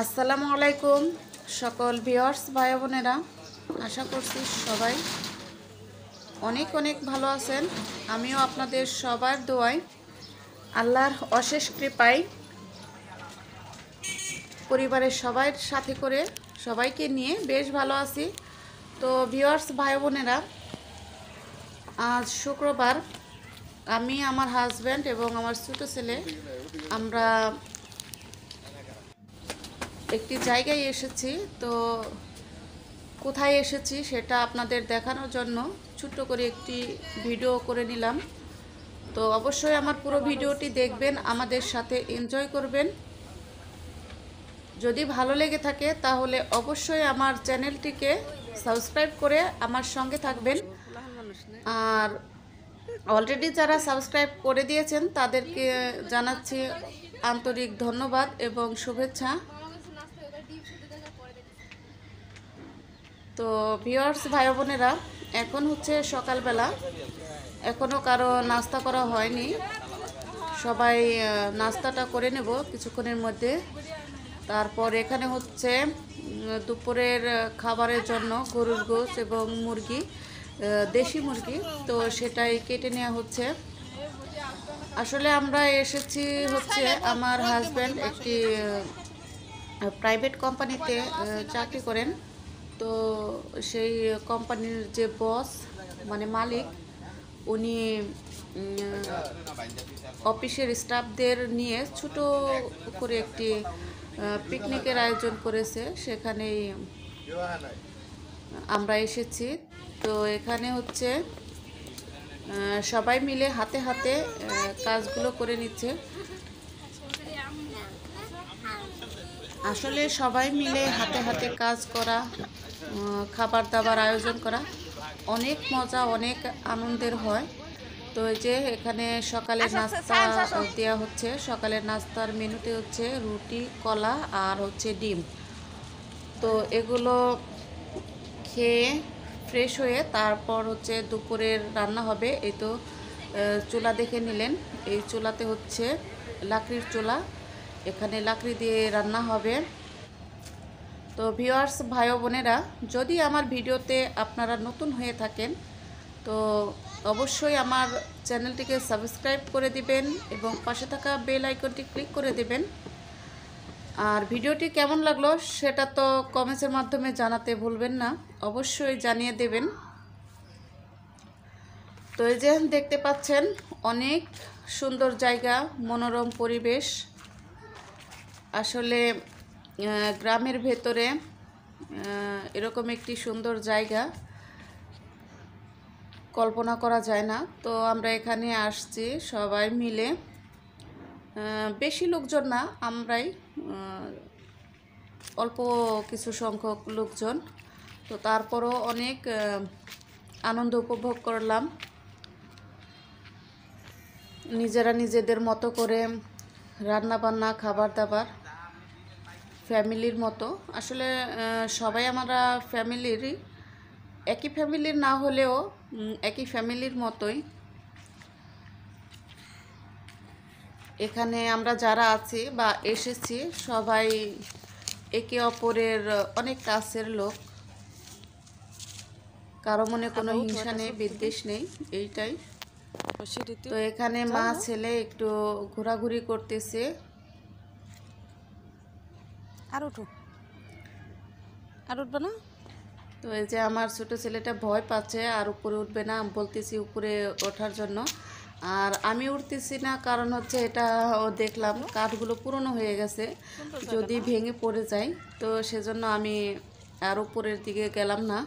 আসসালামু আলাইকুম সকল ভিউয়ার্স ভাই বোনেরা, আশা করছি সবাই অনেক অনেক ভালো আছেন। আমিও আপনাদের সবার দোয়ায় আল্লাহর অশেষ কৃপায় পরিবারের সবার সাথে করে সবাইকে নিয়ে বেশ ভালো আছি। তো ভিউয়ার্স ভাই বোনেরা, আজ শুক্রবার আমি, আমার হাজব্যান্ড এবং আমার ছোট ছেলে আমরা একটি জায়গায় এসেছি। তো কোথায় এসেছি সেটা আপনাদের দেখানোর জন্য ছোট্ট করে একটি ভিডিও করে নিলাম। তো অবশ্যই আমার পুরো ভিডিওটি দেখবেন, আমাদের সাথে এনজয় করবেন। যদি ভালো লেগে থাকে তাহলে অবশ্যই আমার চ্যানেলটিকে সাবস্ক্রাইব করে আমার সঙ্গে থাকবেন। আর অলরেডি যারা সাবস্ক্রাইব করে দিয়েছেন তাদেরকে জানাচ্ছি আন্তরিক ধন্যবাদ এবং শুভেচ্ছা। তো ভিউয়ার্স ভাই বোনেরা, এখন হচ্ছে সকালবেলা, এখনও কারো নাস্তা করা হয়নি। সবাই নাস্তাটা করে নেব কিছুক্ষণের মধ্যে। তারপর এখানে হচ্ছে দুপুরের খাবারের জন্য গরুর গোশত এবং মুরগি, দেশি মুরগি, তো সেটাই কেটে নেওয়া হচ্ছে। আসলে আমরা এসেছি হচ্ছে আমার হাজব্যান্ড একটি প্রাইভেট কোম্পানিতে চাকরি করেন। তো সেই কোম্পানির যে বস মানে মালিক, উনি অফিসের স্টাফদের নিয়ে ছোট করে একটি পিকনিকের আয়োজন করেছে, সেখানেই আমরা এসেছি। তো এখানে হচ্ছে সবাই মিলে হাতে হাতে কাজগুলো করে নিচ্ছে। আসলে সবাই মিলে হাতে হাতে কাজ করা, খাবার দাবার আয়োজন করা অনেক মজা, অনেক আনন্দের হয়। তো এই যে এখানে সকালের নাস্তা দেওয়া হচ্ছে। সকালের নাস্তার মেনুতে হচ্ছে রুটি, কলা আর হচ্ছে ডিম। তো এগুলো খেয়ে ফ্রেশ হয়ে তারপর হচ্ছে দুপুরের রান্না হবে। এই তো চুলা দেখে নিলেন, এই চুলাতে হচ্ছে লাকড়ির চুলা, এখানে লাকড়ি দিয়ে রান্না হবে। তো ভিউয়ার্স ভাই বোনেরা, যদি আমার ভিডিওতে আপনারা নতুন হয়ে থাকেন তো অবশ্যই আমার চ্যানেলটিকে সাবস্ক্রাইব করে দিবেন এবং পাশে থাকা বেল আইকনটি ক্লিক করে দিবেন। আর ভিডিওটি কেমন লাগলো সেটা তো কমেন্টের মাধ্যমে জানাতে ভুলবেন না, অবশ্যই জানিয়ে দেবেন। তো এই যে দেখতে পাচ্ছেন অনেক সুন্দর জায়গা, মনোরম পরিবেশ। আসলে গ্রামের ভেতরে এরকম একটি সুন্দর জায়গা কল্পনা করা যায় না। তো আমরা এখানে আসছি সবাই মিলে, বেশি লোকজন না, আমরাই অল্প কিছু সংখ্যক লোকজন। তো তারপরও অনেক আনন্দ উপভোগ করলাম, নিজেরা নিজেদের মতো করে রান্না বান্না, খাবার দাবার ফ্যামিলির মতো। আসলে সবাই আমরা ফ্যামিলিরই, একই ফ্যামিলির না হলেও একই ফ্যামিলির মতোই। এখানে আমরা যারা আছি বা এসেছি সবাই একে অপরের অনেক কাছের লোক, কারো মনে কোনো হিংসা নেই, বিদ্বেষ নেই, এইটাই। তো এখানে মা ছেলে একটু ঘোরাঘুরি করতেছে। আর উঠো, আর উঠবে না। তো এই যে আমার ছোট ছেলেটা ভয় পাচ্ছে, আর উপরে উঠবে না, বলতেছি উপরে ওঠার জন্য। আর আমি উঠতেছি না, কারণ হচ্ছে এটা দেখলাম কাঠগুলো পুরনো হয়ে গেছে, যদি ভেঙে পড়ে যায়। তো সেজন্য আমি আর উপরের দিকে গেলাম না,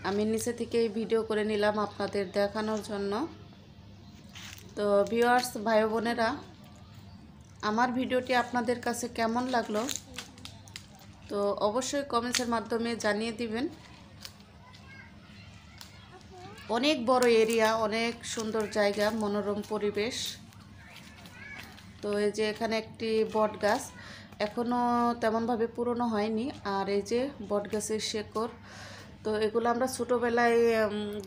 আমি নিচে থেকেই ভিডিও করে নিলাম আপনাদের দেখানোর জন্য। তো ভিউয়ার্স ভাই বোনেরা, আমার ভিডিওটি আপনাদের কাছে কেমন লাগলো তো অবশ্যই কমেন্টসের মাধ্যমে জানিয়ে দিবেন। অনেক বড় এরিয়া, অনেক সুন্দর জায়গা, মনোরম পরিবেশ। তো এই যে এখানে একটি বট গাছ, এখনও তেমনভাবে পুরনো হয়নি। আর এই যে বট গাছের শেকড়, তো এগুলো আমরা ছোটোবেলায়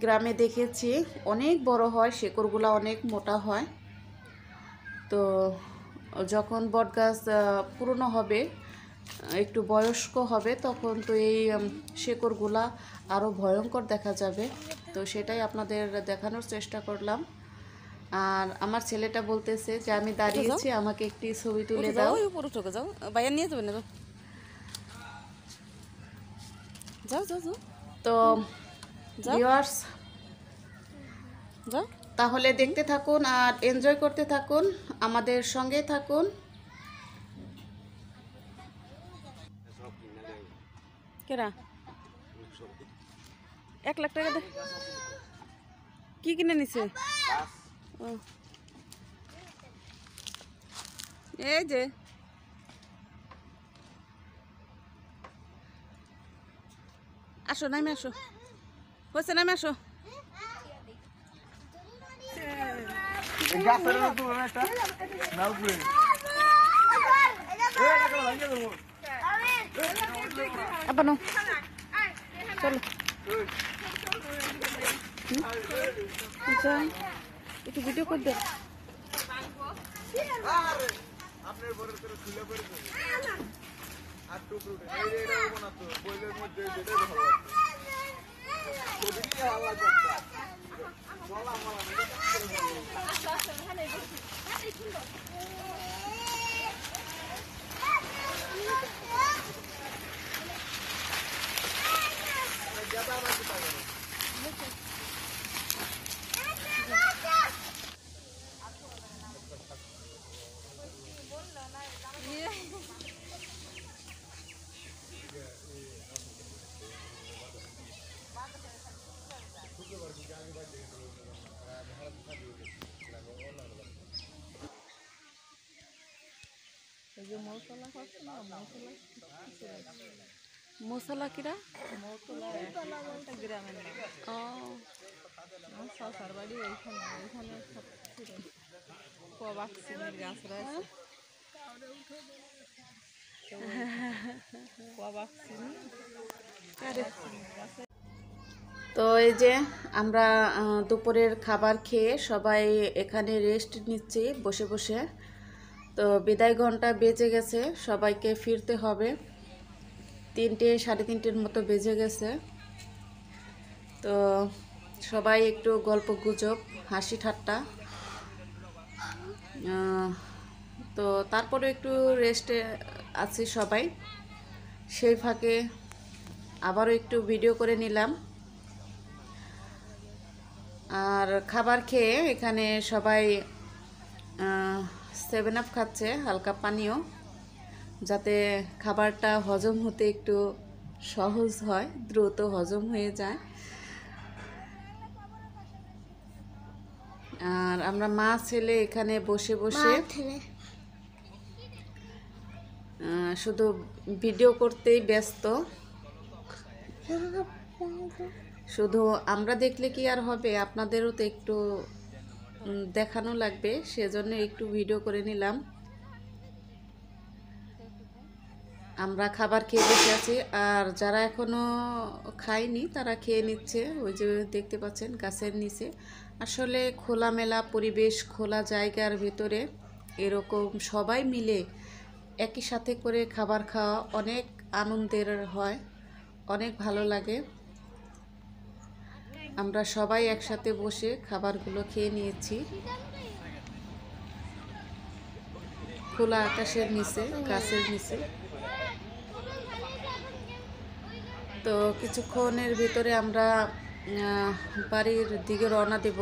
গ্রামে দেখেছি, অনেক বড় হয়, শেকড়গুলো অনেক মোটা হয়। তো যখন বটগাছ পুরনো হবে, একটু বয়স্ক হবে, তখন তো এই শেকড়গুলা আরও ভয়ঙ্কর দেখা যাবে। তো সেটাই আপনাদের দেখানোর চেষ্টা করলাম। আর আমার ছেলেটা বলতেছে যে আমি দাঁড়িয়েছি, আমাকে একটি ছবি তুলে দাও। যাও বাইরে নিয়ে যাবে না, যাও যাও যাও তো ভিউয়ার্স, যাও। তাহলে দেখতে থাকুন আর এনজয় করতে থাকুন, আমাদের সঙ্গে থাকুন। কেরা 1 লাখ টাকা দে, কি কিনে নিছে? ও এই যে আসো, নামে আসো, হয়েছে নামে আসো। আবার নাও, চলো একটু ভিডিও করে দে। মশলা কিরা গ্রামের শশার বাড়ি ওইখানে, ওইখানে কবাক চিনির গাছ রয়েছে, কবাক চিনি। তো এই যে আমরা দুপুরের খাবার খেয়ে সবাই এখানে রেস্ট নিচ্ছি বসে বসে। তো বিদায় ঘন্টা বেজে গেছে, সবাইকে ফিরতে হবে। 3টে সাড়ে 3টের মতো বেজে গেছে। তো সবাই একটু গল্প গুজব, হাসি ঠাট্টা, তো তারপরে একটু রেস্টে আছি সবাই। সেই ফাঁকে আবারও একটু ভিডিও করে নিলাম। আর খাবার খেয়ে এখানে সবাই 7 আপ খাচ্ছে, হালকা পানীয়, যাতে খাবারটা হজম হতে একটু সহজ হয়, দ্রুত হজম হয়ে যায়। আর আমরা মা ছেলে এখানে বসে বসে শুধু ভিডিও করতেই ব্যস্ত। শুধু আমরা দেখলে কি আর হবে, আপনাদেরও তো একটু দেখানো লাগবে, সেজন্য একটু ভিডিও করে নিলাম। আমরা খাবার খেয়ে বসে আছি, আর যারা এখনো খায়নি তারা খেয়ে নিচ্ছে। ওই যে দেখতে পাচ্ছেন গাছের নিচে। আসলে খোলামেলা পরিবেশ, খোলা জায়গার ভিতরে এরকম সবাই মিলে একই সাথে করে খাবার খাওয়া অনেক আনন্দের হয়, অনেক ভালো লাগে। আমরা সবাই একসাথে বসে খাবারগুলো খেয়ে নিয়েছি খোলা আকাশের নিচে, গাছের নিচে। তো কিছুক্ষণের ভিতরে আমরা বাড়ির দিকে রওনা দেব।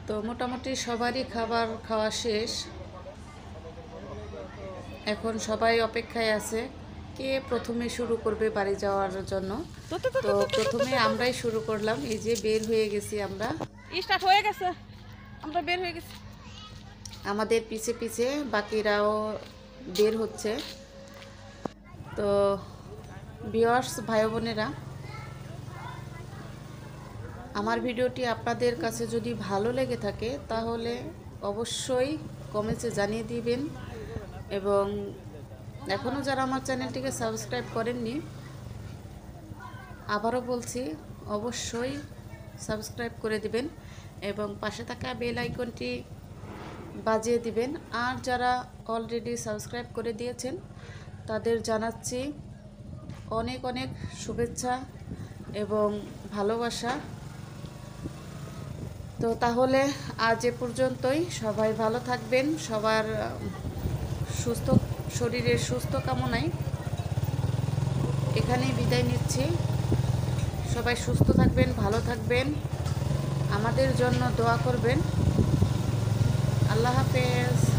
তো মোটামুটি সবারই খাবার খাওয়া শেষ, এখন সবাই অপেক্ষায় আছে কে প্রথমে শুরু করবে বাড়ি যাওয়ার জন্য। তো প্রথমে আমরাই শুরু করলাম, এই যে বের হয়ে গেছি আমরা, স্টার্ট হয়ে গেছে, আমরা বের হয়ে গেছি। আমাদের পিছে পিছে বাকিরাও বের হচ্ছে। তো ভিউয়ার্স ভাই বোনেরা, আমার ভিডিওটি আপনাদের কাছে যদি ভালো লেগে থাকে তাহলে অবশ্যই কমেন্টে জানিয়ে দিবেন, এবং এখনও যারা আমার চ্যানেলটিকে সাবস্ক্রাইব করেননি, আবারও বলছি অবশ্যই সাবস্ক্রাইব করে দিবেন এবং পাশে থাকা বেল আইকনটি বাজিয়ে দিবেন। আর যারা অলরেডি সাবস্ক্রাইব করে দিয়েছেন তাদের জানাচ্ছি অনেক অনেক শুভেচ্ছা এবং ভালোবাসা। তো তাহলে আজ এ পর্যন্তই। সবাই ভালো থাকবেন, সবার সুস্থ শরীরের সুস্থ কামনায় এখানেই বিদায় নিচ্ছি। সবাই সুস্থ থাকবেন, ভালো থাকবেন, আমাদের জন্য দোয়া করবেন। আল্লাহ হাফেজ।